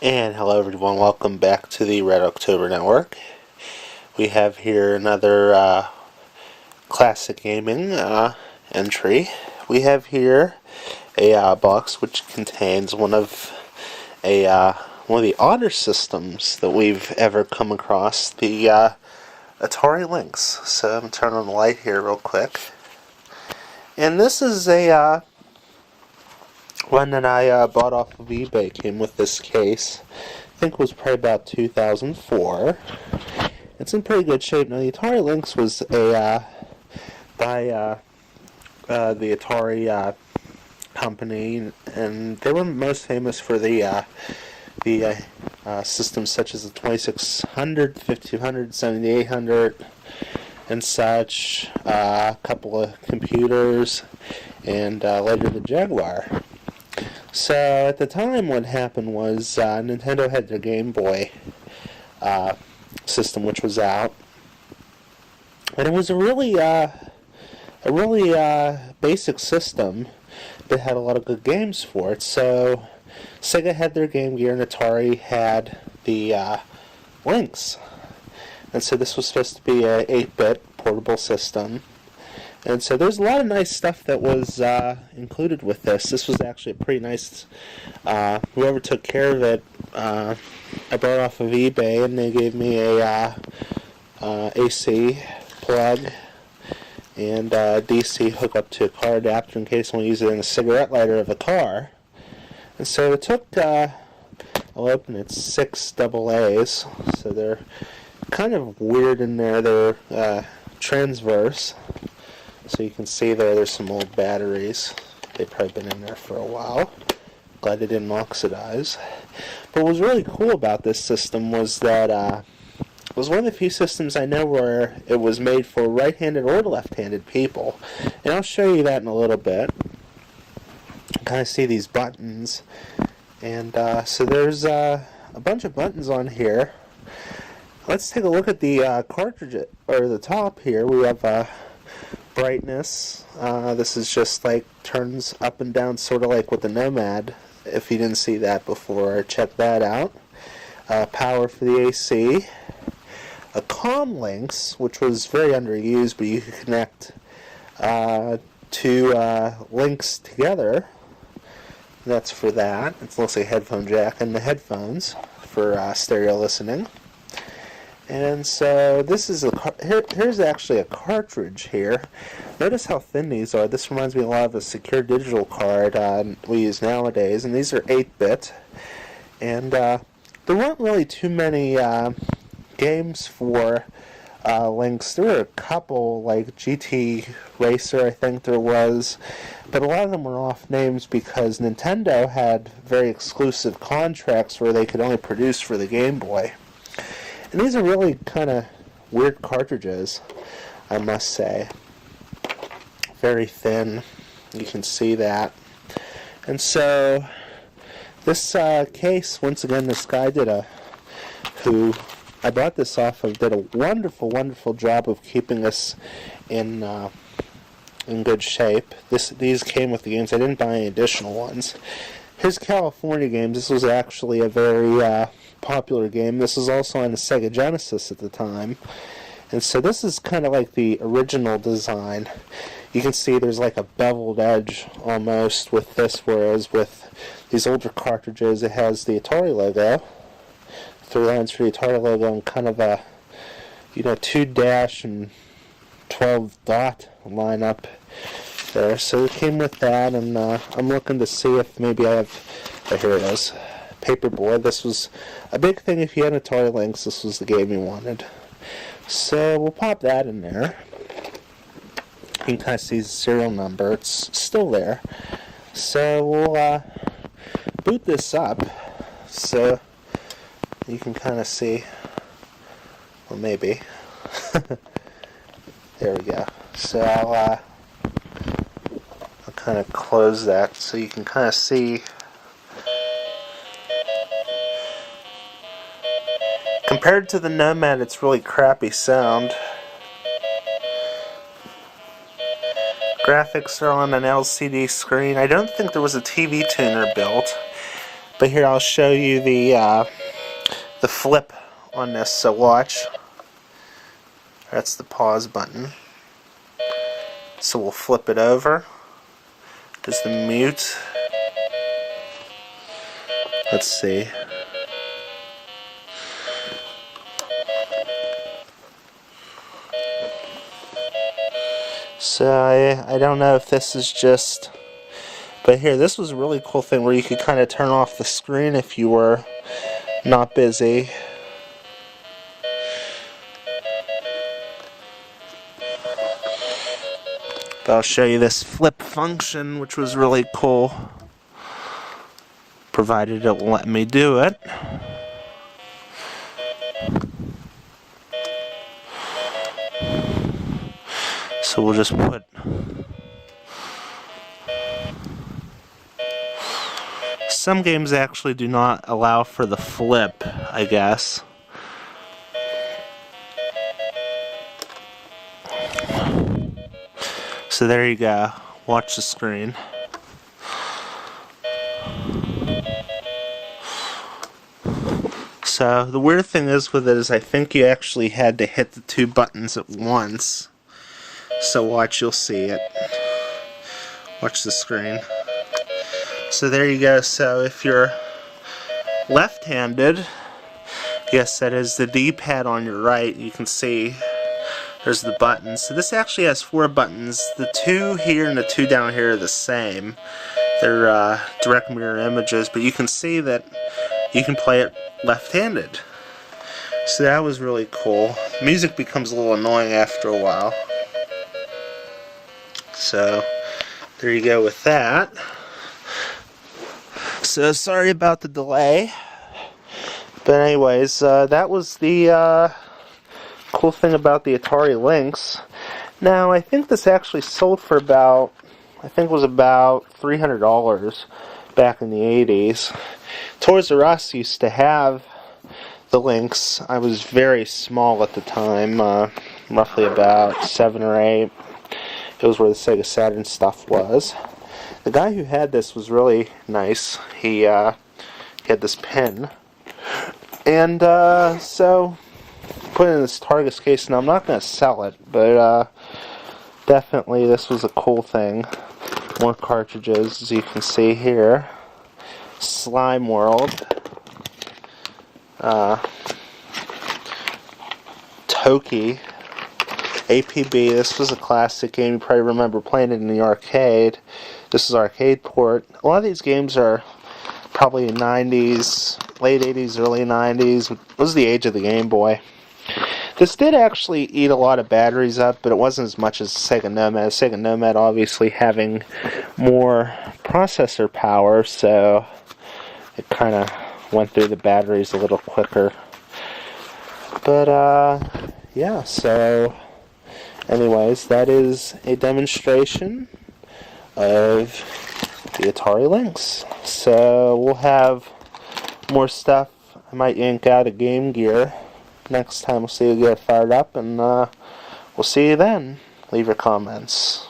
And hello everyone, welcome back to the Red October Network. We have here another classic gaming entry. We have here a box which contains one of the odder systems that we've ever come across, the Atari Lynx. So I'm going to turn on the light here real quick. And this is a one that I bought off of eBay. Came with this case. I think it was probably about 2004. It's in pretty good shape. Now the Atari Lynx was by the Atari company, and they were most famous for the systems such as the 2600, 5200, 7800, and such. A couple of computers, and later the Jaguar. So at the time, what happened was Nintendo had their Game Boy system, which was out, and it was a really basic system that had a lot of good games for it. So Sega had their Game Gear, and Atari had the Lynx, and so this was supposed to be a 8-bit portable system. And so there's a lot of nice stuff that was included with this. This was actually a pretty nice, whoever took care of it, I bought off of eBay, and they gave me a AC plug and DC hookup to a car adapter in case I want to use it in a cigarette lighter of a car. And so it took, I'll open it, 6 AA's, so they're kind of weird in there. They're transverse. So you can see there's some old batteries. They've probably been in there for a while. Glad they didn't oxidize. But what was really cool about this system was that it was one of the few systems I know where it was made for right-handed or left-handed people. And I'll show you that in a little bit. You kind of see these buttons. And so there's a bunch of buttons on here. Let's take a look at the cartridge, or the top here. We have brightness. This is just like turns up and down, sort of like with the Nomad. If you didn't see that before, check that out. Power for the AC. A comm links, which was very underused, but you could connect two links together. That's for that. It looks like a headphone jack, and the headphones for stereo listening. And so this is here's actually a cartridge here. Notice how thin these are. This reminds me a lot of a secure digital card we use nowadays, and these are 8-bit. And there weren't really too many games for Lynx. There were a couple, like GT Racer, I think there was, but a lot of them were off names because Nintendo had very exclusive contracts where they could only produce for the Game Boy. And these are really kind of weird cartridges, I must say. Very thin. You can see that. And so, this case, once again, this guy who I bought this off of, did a wonderful, wonderful job of keeping this in good shape. These came with the games. I didn't buy any additional ones. Here's California Games. This was actually a very popular game. This was also on the Sega Genesis at the time. And so this is kind of like the original design. You can see there's like a beveled edge almost with this, whereas with these older cartridges it has the Atari logo. 3 lines for the Atari logo and kind of a 2 dash and 12 dot lineup there. So it came with that, and I'm looking to see if maybe I have, here it is, paperboard. This was a big thing if you had an Atari Lynx. This was the game you wanted. So we'll pop that in there. You can kind of see the serial number. It's still there. So we'll boot this up so you can kind of see, well, maybe. There we go. So I'll kind of close that so you can kind of see. Compared to the Nomad, it's really crappy sound. Graphics are on an LCD screen. I don't think there was a TV tuner built. But here I'll show you the flip on this. So watch. That's the pause button. So we'll flip it over. There's the mute. Let's see. So I don't know if this is just, but here, this was a really cool thing where you could kind of turn off the screen if you were not busy. But I'll show you this flip function, which was really cool, provided it will let me do it. So we'll just put some games actually do not allow for the flip, I guess. So there you go. Watch the screen. So the weird thing is with it is I think you actually had to hit the two buttons at once. So watch, you'll see it. Watch the screen. So there you go. So if you're left-handed, yes, that is the D-pad on your right. You can see there's the buttons. So this actually has 4 buttons. The 2 here and the 2 down here are the same. They're direct mirror images, but you can see that you can play it left-handed. So that was really cool. Music becomes a little annoying after a while. So there you go with that. So sorry about the delay. But anyways, that was the cool thing about the Atari Lynx. Now I think this actually sold for about, I think it was about $300 back in the 80s. Toys R Us used to have the Lynx. I was very small at the time, roughly about 7 or 8. It was where the Sega Saturn stuff was. The guy who had this was really nice. He had this pin. And so, put it in this Targus case. Now, I'm not going to sell it, but definitely this was a cool thing. More cartridges, as you can see here. Slime World. Toki. APB, this was a classic game. You probably remember playing it in the arcade. This is arcade port. A lot of these games are probably 90s, late 80s, early 90s. It was the age of the Game Boy. This did actually eat a lot of batteries up, but it wasn't as much as Sega Nomad. Sega Nomad obviously having more processor power, so it kind of went through the batteries a little quicker. But, yeah, so anyways, that is a demonstration of the Atari Lynx. So we'll have more stuff. I might yank out a Game Gear next time. We'll see you get fired up, and we'll see you then. Leave your comments.